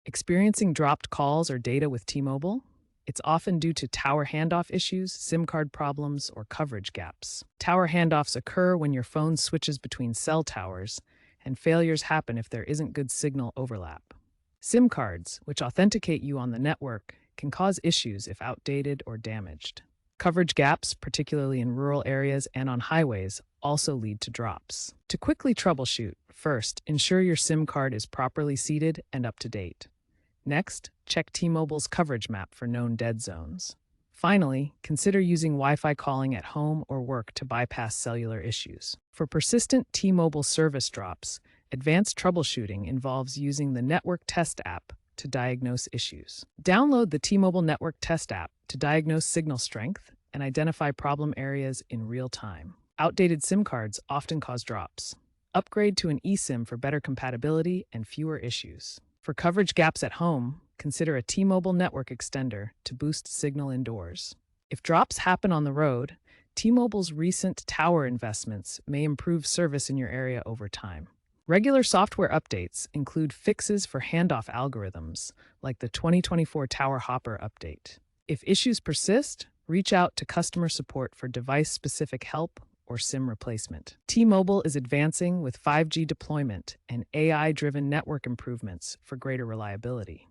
Experiencing dropped calls or data with T-Mobile? It's often due to tower handoff issues, SIM card problems, or coverage gaps. Tower handoffs occur when your phone switches between cell towers, and failures happen if there isn't good signal overlap. SIM cards, which authenticate you on the network, can cause issues if outdated or damaged. Coverage gaps, particularly in rural areas and on highways, also lead to drops. To quickly troubleshoot, first, ensure your SIM card is properly seated and up to date. Next, check T-Mobile's coverage map for known dead zones. Finally, consider using Wi-Fi calling at home or work to bypass cellular issues. For persistent T-Mobile service drops, advanced troubleshooting involves using the Network Test app to diagnose issues. Download the T-Mobile Network Test app to diagnose signal strength and identify problem areas in real time. Outdated SIM cards often cause drops. Upgrade to an eSIM for better compatibility and fewer issues. For coverage gaps at home, consider a T-Mobile network extender to boost signal indoors. If drops happen on the road, T-Mobile's recent tower investments may improve service in your area over time. Regular software updates include fixes for handoff algorithms, like the 2024 Tower Hopper update. If issues persist, reach out to customer support for device-specific help or SIM replacement. T-Mobile is advancing with 5G deployment and AI-driven network improvements for greater reliability.